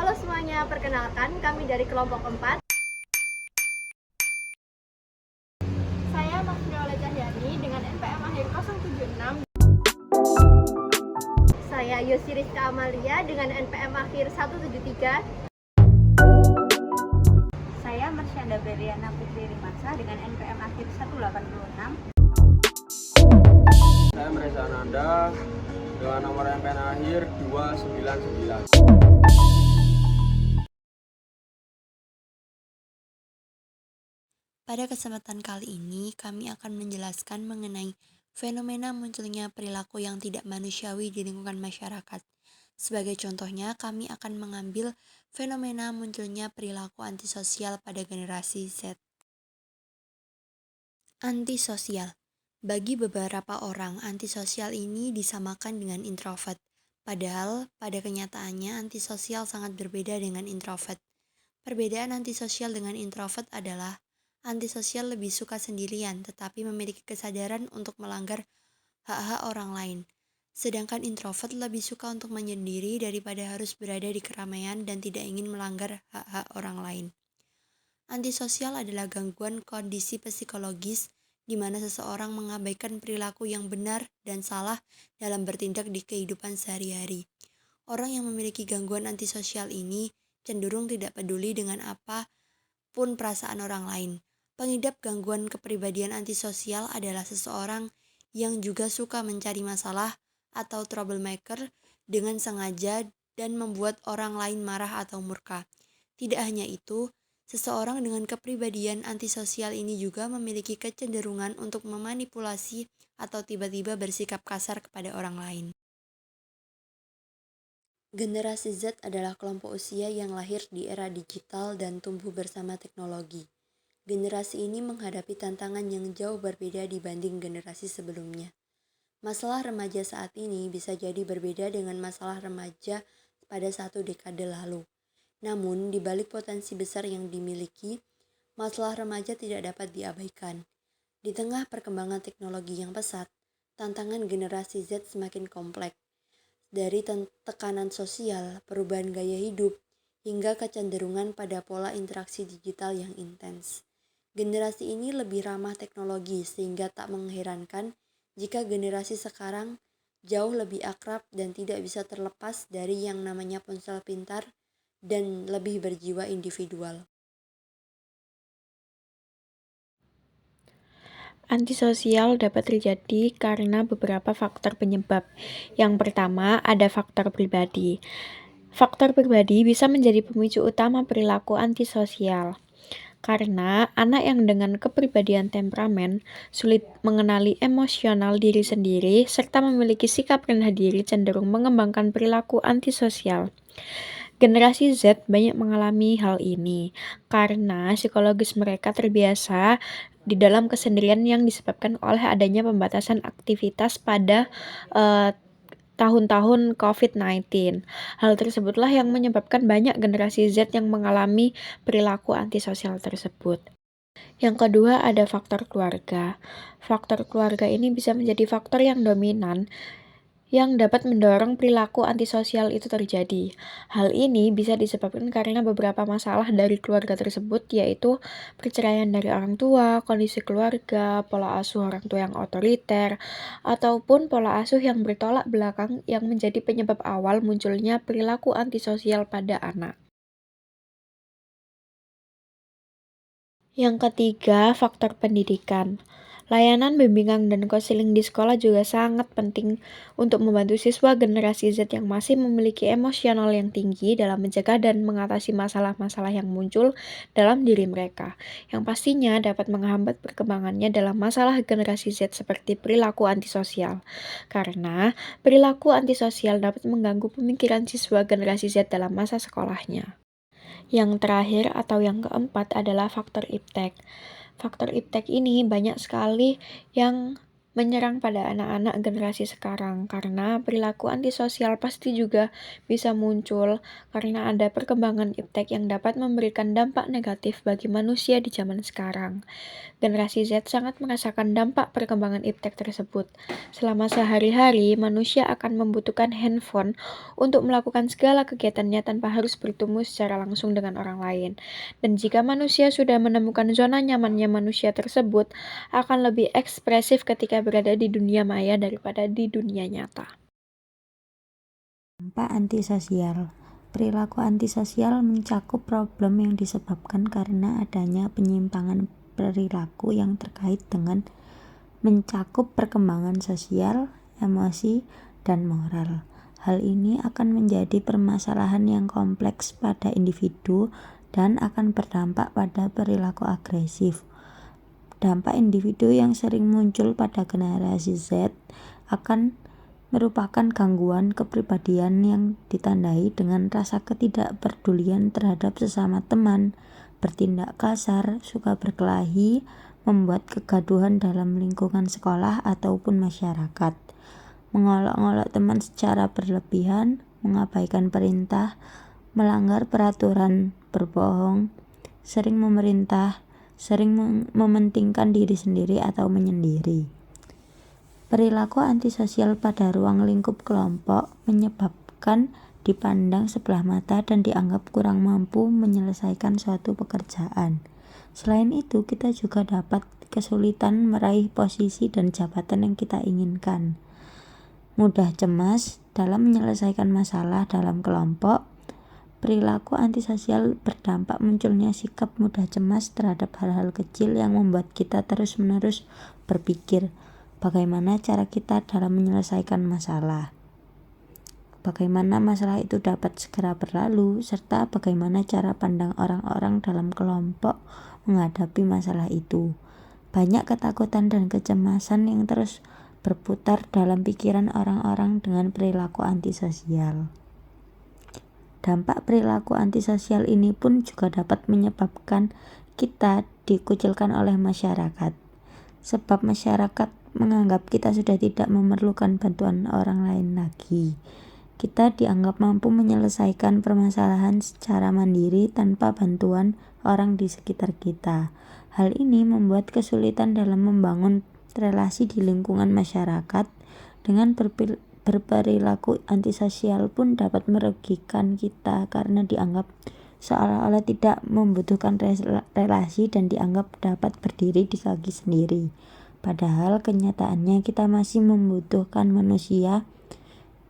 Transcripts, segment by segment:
Halo semuanya, perkenalkan kami dari kelompok 4. Saya Masriola Cahyani dengan NPM akhir 076. Saya Yosi Rizka Amalia dengan NPM akhir 173. Saya Marsyanda Beriana Putri Rimansa dengan NPM akhir 186. Saya Mereza Ananda dengan nomor MPN akhir 299. Pada kesempatan kali ini, kami akan menjelaskan mengenai fenomena munculnya perilaku yang tidak manusiawi di lingkungan masyarakat. Sebagai contohnya, kami akan mengambil fenomena munculnya perilaku antisosial pada generasi Z. Antisosial. Bagi beberapa orang, antisosial ini disamakan dengan introvert. Padahal, pada kenyataannya antisosial sangat berbeda dengan introvert. Perbedaan antisosial dengan introvert adalah antisosial lebih suka sendirian tetapi memiliki kesadaran untuk melanggar hak-hak orang lain. Sedangkan introvert lebih suka untuk menyendiri daripada harus berada di keramaian dan tidak ingin melanggar hak-hak orang lain. Antisosial adalah gangguan kondisi psikologis di mana seseorang mengabaikan perilaku yang benar dan salah dalam bertindak di kehidupan sehari-hari. Orang yang memiliki gangguan antisosial ini cenderung tidak peduli dengan apapun perasaan orang lain. Pengidap gangguan kepribadian antisosial adalah seseorang yang juga suka mencari masalah atau troublemaker dengan sengaja dan membuat orang lain marah atau murka. Tidak hanya itu, seseorang dengan kepribadian antisosial ini juga memiliki kecenderungan untuk memanipulasi atau tiba-tiba bersikap kasar kepada orang lain. Generasi Z adalah kelompok usia yang lahir di era digital dan tumbuh bersama teknologi. Generasi ini menghadapi tantangan yang jauh berbeda dibanding generasi sebelumnya. Masalah remaja saat ini bisa jadi berbeda dengan masalah remaja pada satu dekade lalu. Namun, di balik potensi besar yang dimiliki, masalah remaja tidak dapat diabaikan. Di tengah perkembangan teknologi yang pesat, tantangan generasi Z semakin kompleks. Dari tekanan sosial, perubahan gaya hidup, hingga kecenderungan pada pola interaksi digital yang intens. Generasi ini lebih ramah teknologi sehingga tak mengherankan jika generasi sekarang jauh lebih akrab dan tidak bisa terlepas dari yang namanya ponsel pintar dan lebih berjiwa individual. Antisosial dapat terjadi karena beberapa faktor penyebab. Yang pertama, ada faktor pribadi. Faktor pribadi bisa menjadi pemicu utama perilaku antisosial. Karena anak yang dengan kepribadian temperamen sulit mengenali emosional diri sendiri serta memiliki sikap rendah diri cenderung mengembangkan perilaku antisosial. Generasi Z banyak mengalami hal ini karena psikologis mereka terbiasa di dalam kesendirian yang disebabkan oleh adanya pembatasan aktivitas pada eh, tahun-tahun COVID-19. Hal tersebutlah yang menyebabkan banyak generasi Z yang mengalami perilaku antisosial tersebut. Yang kedua ada faktor keluarga. Faktor keluarga ini bisa menjadi faktor yang dominan yang dapat mendorong perilaku antisosial itu terjadi. Hal ini bisa disebabkan karena beberapa masalah dari keluarga tersebut, yaitu perceraian dari orang tua, kondisi keluarga, pola asuh orang tua yang otoriter, ataupun pola asuh yang bertolak belakang yang menjadi penyebab awal munculnya perilaku antisosial pada anak. Yang ketiga, faktor pendidikan. Layanan bimbingan dan konseling di sekolah juga sangat penting untuk membantu siswa generasi Z yang masih memiliki emosional yang tinggi dalam mencegah dan mengatasi masalah-masalah yang muncul dalam diri mereka, yang pastinya dapat menghambat perkembangannya dalam masalah generasi Z seperti perilaku antisosial. Karena perilaku antisosial dapat mengganggu pemikiran siswa generasi Z dalam masa sekolahnya. Yang terakhir atau yang keempat adalah faktor iptek. Faktor iptek ini banyak sekali yang menyerang pada anak-anak generasi sekarang karena perilaku antisosial pasti juga bisa muncul karena ada perkembangan iptek yang dapat memberikan dampak negatif bagi manusia di zaman sekarang. Generasi Z sangat merasakan dampak perkembangan iptek tersebut. Selama sehari-hari, manusia akan membutuhkan handphone untuk melakukan segala kegiatannya tanpa harus bertemu secara langsung dengan orang lain. Dan jika manusia sudah menemukan zona nyamannya manusia tersebut, akan lebih ekspresif ketika berada di dunia maya daripada di dunia nyata. Dampak antisosial. Perilaku antisosial mencakup problem yang disebabkan karena adanya penyimpangan perilaku yang terkait dengan mencakup perkembangan sosial, emosi, dan moral. Hal ini akan menjadi permasalahan yang kompleks pada individu dan akan berdampak pada perilaku agresif. Dampak individu yang sering muncul pada generasi Z akan merupakan gangguan kepribadian yang ditandai dengan rasa ketidakpedulian terhadap sesama teman, bertindak kasar, suka berkelahi, membuat kegaduhan dalam lingkungan sekolah ataupun masyarakat, mengolok-olok teman secara berlebihan, mengabaikan perintah, melanggar peraturan, berbohong, sering memerintah, sering mementingkan diri sendiri atau menyendiri. Perilaku antisosial pada ruang lingkup kelompok menyebabkan dipandang sebelah mata dan dianggap kurang mampu menyelesaikan suatu pekerjaan. Selain itu, kita juga dapat kesulitan meraih posisi dan jabatan yang kita inginkan. Mudah cemas dalam menyelesaikan masalah dalam kelompok. Perilaku antisosial berdampak munculnya sikap mudah cemas terhadap hal-hal kecil yang membuat kita terus-menerus berpikir bagaimana cara kita dalam menyelesaikan masalah, bagaimana masalah itu dapat segera berlalu, serta bagaimana cara pandang orang-orang dalam kelompok menghadapi masalah itu. Banyak ketakutan dan kecemasan yang terus berputar dalam pikiran orang-orang dengan perilaku antisosial. Dampak perilaku antisosial ini pun juga dapat menyebabkan kita dikucilkan oleh masyarakat, sebab masyarakat menganggap kita sudah tidak memerlukan bantuan orang lain lagi. Kita dianggap mampu menyelesaikan permasalahan secara mandiri tanpa bantuan orang di sekitar kita. Hal ini membuat kesulitan dalam membangun relasi di lingkungan masyarakat. Dengan berperilaku antisosial pun dapat merugikan kita karena dianggap seolah-olah tidak membutuhkan relasi dan dianggap dapat berdiri di kaki sendiri. Padahal kenyataannya kita masih membutuhkan manusia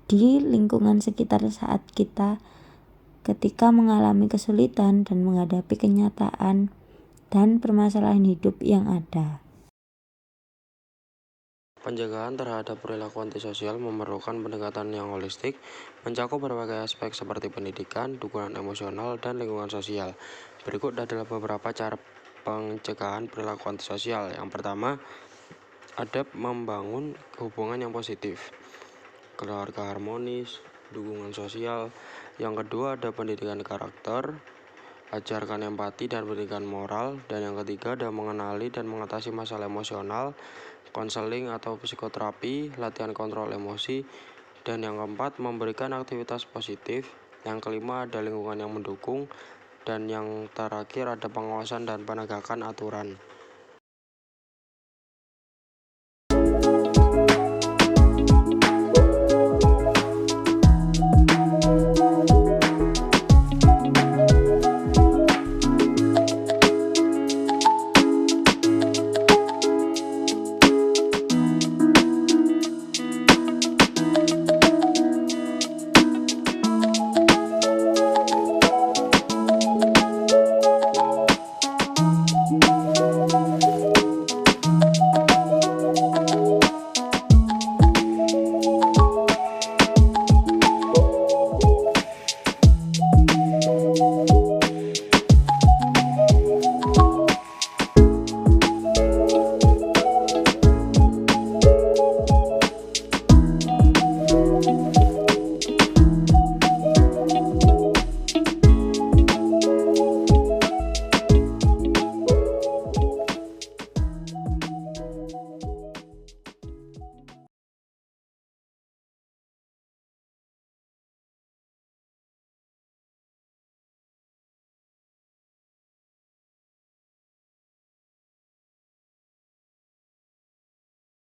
di lingkungan sekitar saat kita ketika mengalami kesulitan dan menghadapi kenyataan dan permasalahan hidup yang ada. Penjagaan terhadap perilaku antisosial memerlukan pendekatan yang holistik, mencakup berbagai aspek seperti pendidikan, dukungan emosional, dan lingkungan sosial. Berikut adalah beberapa cara pencegahan perilaku antisosial. Yang pertama, ada membangun hubungan yang positif, keluarga harmonis, dukungan sosial. Yang kedua, ada pendidikan karakter, ajarkan empati dan pendidikan moral. Dan yang ketiga, ada mengenali dan mengatasi masalah emosional, konseling atau psikoterapi, latihan kontrol emosi. Dan yang keempat, memberikan aktivitas positif. Yang kelima, ada lingkungan yang mendukung. Dan yang terakhir, ada pengawasan dan penegakan aturan.